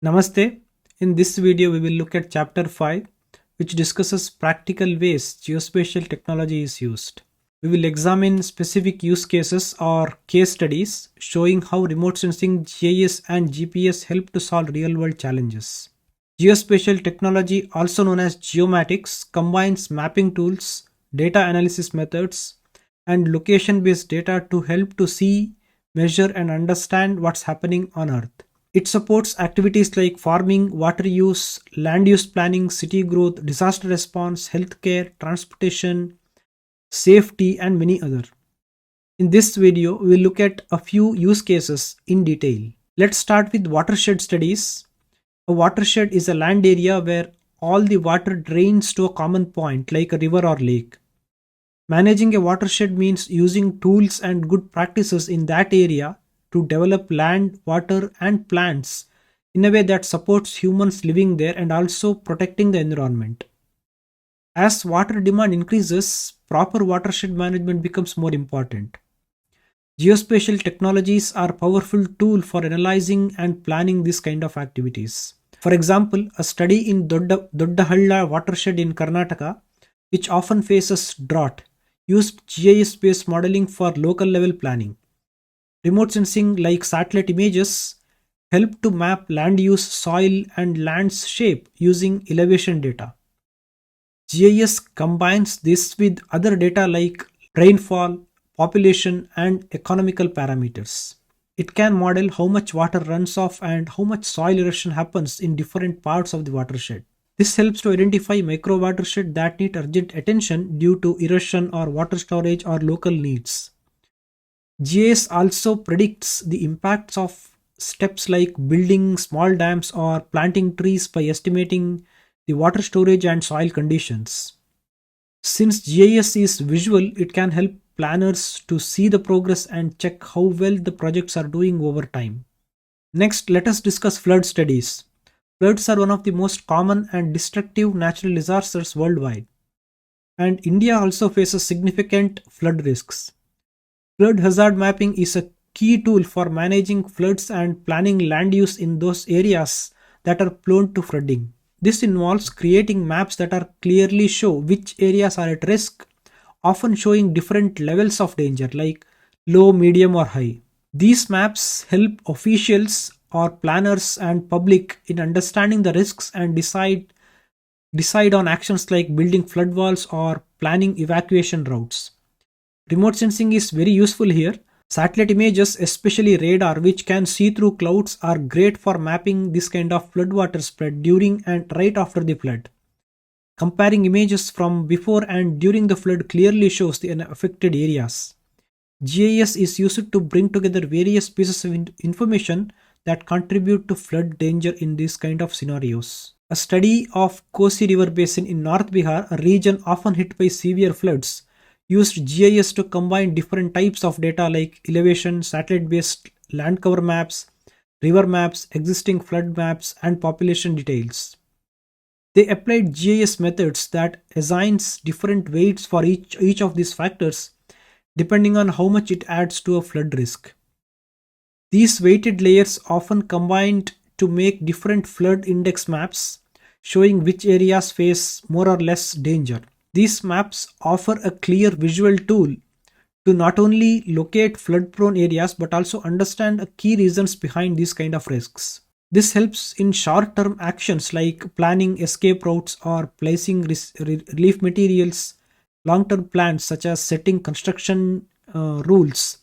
Namaste. In this video, we will look at chapter 5, which discusses practical ways geospatial technology is used. We will examine specific use cases or case studies showing how remote sensing, GIS, and GPS help to solve real world challenges. Geospatial technology, also known as geomatics, combines mapping tools, data analysis methods, and location based data to help to see, measure, and understand what's happening on Earth. It supports activities like farming, water use, land use planning, city growth, disaster response, healthcare, transportation, safety, and many other. In this video, we will look at a few use cases in detail. Let's start with watershed studies. A watershed is a land area where all the water drains to a common point like a river or lake. Managing a watershed means using tools and good practices in that area to develop land, water, and plants in a way that supports humans living there and also protecting the environment. As water demand increases, proper watershed management becomes more important. Geospatial technologies are a powerful tool for analyzing and planning this kind of activities. For example, a study in Doddahalla watershed in Karnataka, which often faces drought, used GIS-based modeling for local level planning. Remote sensing like satellite images help to map land use, soil, and land's shape using elevation data. GIS combines this with other data like rainfall, population, and economical parameters. It can model how much water runs off and how much soil erosion happens in different parts of the watershed. This helps to identify micro watersheds that need urgent attention due to erosion or water storage or local needs. GIS also predicts the impacts of steps like building small dams or planting trees by estimating the water storage and soil conditions. Since GIS is visual, it can help planners to see the progress and check how well the projects are doing over time. Next, let us discuss flood studies. Floods are one of the most common and destructive natural disasters worldwide, and India also faces significant flood risks. Flood hazard mapping is a key tool for managing floods and planning land use in those areas that are prone to flooding. This involves creating maps that are clearly show which areas are at risk, often showing different levels of danger like low, medium, or high. These maps help officials or planners and public in understanding the risks and decide on actions like building flood walls or planning evacuation routes. Remote sensing is very useful here. Satellite images, especially radar, which can see through clouds, are great for mapping this kind of floodwater spread during and right after the flood. Comparing images from before and during the flood clearly shows the affected areas. GIS is used to bring together various pieces of information that contribute to flood danger in these kind of scenarios. A study of Kosi River Basin in North Bihar, a region often hit by severe floods, used GIS to combine different types of data like elevation, satellite-based land cover maps, river maps, existing flood maps, and population details. They applied GIS methods that assigns different weights for each of these factors depending on how much it adds to a flood risk. These weighted layers often combined to make different flood index maps showing which areas face more or less danger. These maps offer a clear visual tool to not only locate flood prone areas but also understand key reasons behind these kind of risks. This helps in short term actions like planning escape routes or placing relief materials, long term plans such as setting construction rules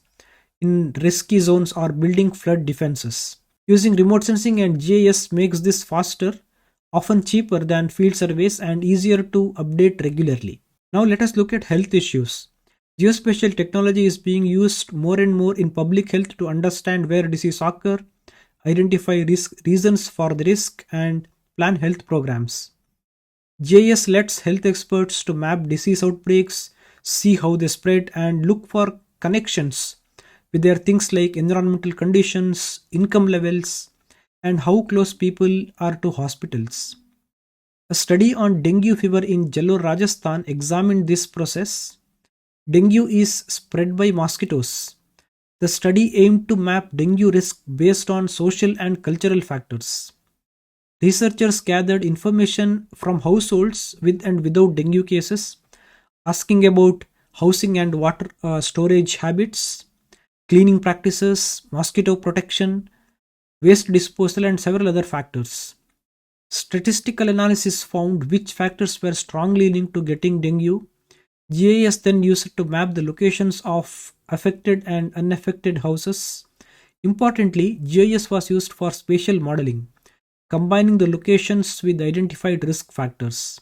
in risky zones or building flood defenses. Using remote sensing and GIS makes this faster, often cheaper than field surveys and easier to update regularly. Now let us look at health issues. Geospatial technology is being used more and more in public health to understand where disease occur, identify reasons for the risk, and plan health programs. GIS lets health experts to map disease outbreaks, see how they spread, and look for connections with their things like environmental conditions, income levels, and how close people are to hospitals. A study on dengue fever in Jalore, Rajasthan examined this process. Dengue is spread by mosquitoes. The study aimed to map dengue risk based on social and cultural factors. Researchers gathered information from households with and without dengue cases, asking about housing and water storage habits, cleaning practices, mosquito protection, waste disposal, and several other factors. Statistical analysis found which factors were strongly linked to getting dengue. GIS then used to map the locations of affected and unaffected houses. Importantly, GIS was used for spatial modeling, combining the locations with identified risk factors.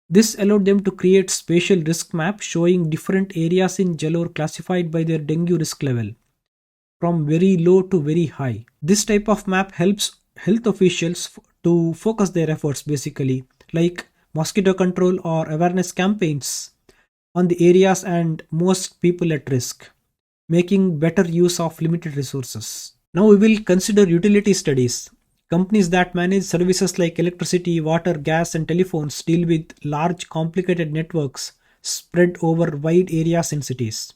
This allowed them to create spatial risk maps showing different areas in Jalore classified by their dengue risk level, from very low to very high. This type of map helps health officials to focus their efforts basically, like mosquito control or awareness campaigns, on the areas and most people at risk, making better use of limited resources. Now we will consider utility studies. Companies that manage services like electricity, water, gas, and telephones deal with large, complicated networks spread over wide areas in cities.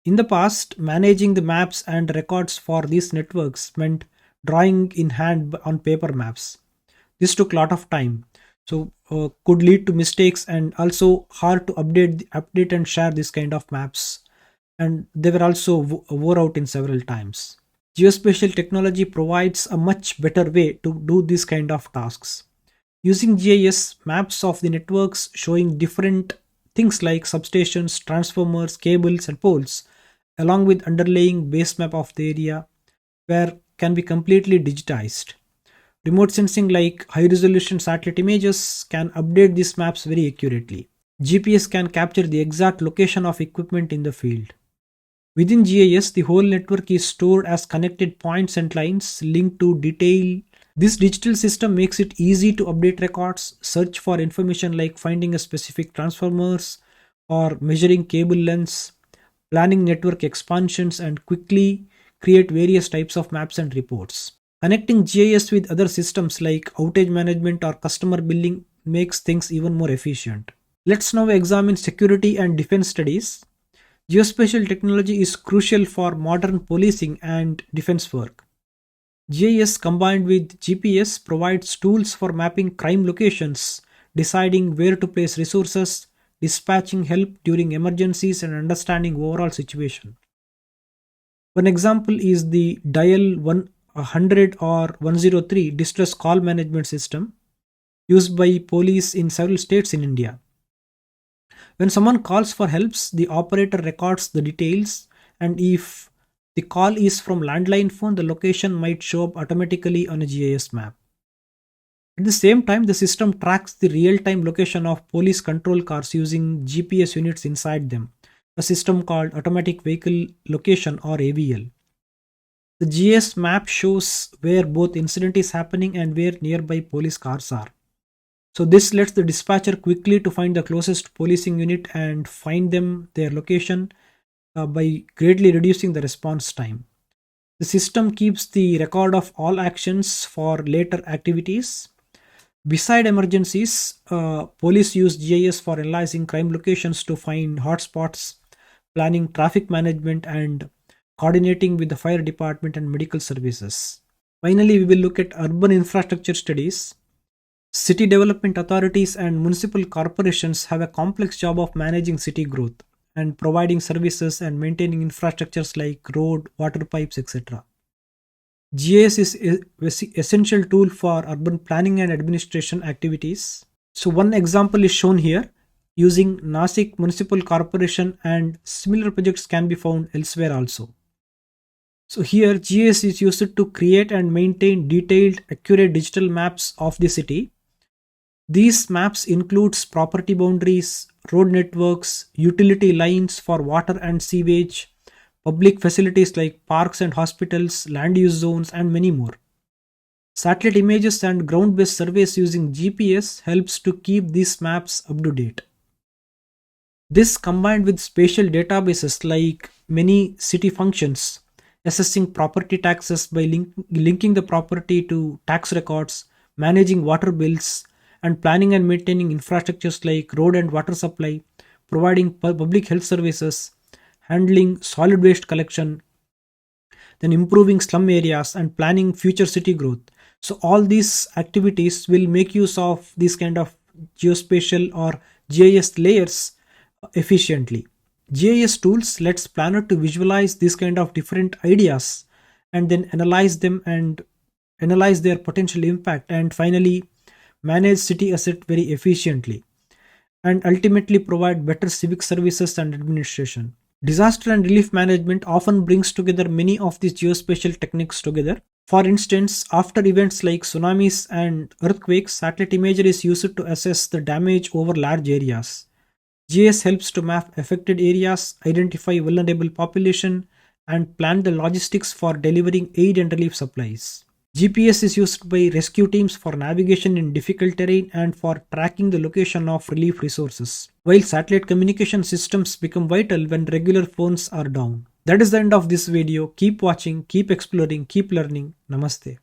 In the past, managing the maps and records for these networks meant drawing in hand on paper maps. This took a lot of time, so could lead to mistakes and also hard to update and share this kind of maps. And they were also wore out in several times. Geospatial technology provides a much better way to do these kind of tasks. Using GIS, maps of the networks showing different things like substations, transformers, cables, and poles, along with underlying base map of the area, where can be completely digitized. Remote sensing like high resolution satellite images can update these maps very accurately. GPS can capture the exact location of equipment in the field. Within GIS, the whole network is stored as connected points and lines linked to detail. This digital system makes it easy to update records, search for information like finding a specific transformers or measuring cable lengths, planning network expansions, and quickly create various types of maps and reports. Connecting GIS with other systems like outage management or customer billing makes things even more efficient. Let's now examine security and defense studies. Geospatial technology is crucial for modern policing and defense work. GIS combined with GPS provides tools for mapping crime locations, deciding where to place resources, dispatching help during emergencies, and understanding overall situation. One example is the dial 100 or 103 distress call management system used by police in several states in India. When someone calls for helps, the operator records the details, and if the call is from landline phone, the location might show up automatically on a GIS map. At the same time, the system tracks the real-time location of police control cars using GPS units inside them, a system called Automatic Vehicle Location or AVL. The GIS map shows where both incident is happening and where nearby police cars are. So this lets the dispatcher quickly to find the closest policing unit and find them their location by greatly reducing the response time. The system keeps the record of all actions for later activities. Beside emergencies, police use GIS for analyzing crime locations to find hotspots, planning traffic management, and coordinating with the fire department and medical services. Finally, we will look at urban infrastructure studies. City development authorities and municipal corporations have a complex job of managing city growth and providing services and maintaining infrastructures like road, water pipes, etc. GIS is essential tool for urban planning and administration activities. So one example is shown here using Nasik Municipal Corporation, and similar projects can be found elsewhere also. So here GIS is used to create and maintain detailed, accurate digital maps of the city. These maps includes property boundaries, road networks, utility lines for water and sewage, public facilities like parks and hospitals, land use zones, and many more. Satellite images and ground-based surveys using GPS helps to keep these maps up to date. This combined with spatial databases like many city functions, assessing property taxes by linking the property to tax records, managing water bills, and planning and maintaining infrastructures like road and water supply, providing public health services, handling solid waste collection, then improving slum areas and planning future city growth. So all these activities will make use of these kind of geospatial or GIS layers efficiently. GIS tools lets planner to visualize these kind of different ideas and then analyze them and analyze their potential impact and finally manage city asset very efficiently and ultimately provide better civic services and administration. Disaster and relief management often brings together many of these geospatial techniques together. For instance, after events like tsunamis and earthquakes, satellite imagery is used to assess the damage over large areas. GIS helps to map affected areas, identify vulnerable population, and plan the logistics for delivering aid and relief supplies. GPS is used by rescue teams for navigation in difficult terrain and for tracking the location of relief resources, while satellite communication systems become vital when regular phones are down. That is the end of this video. Keep watching, keep exploring, keep learning. Namaste.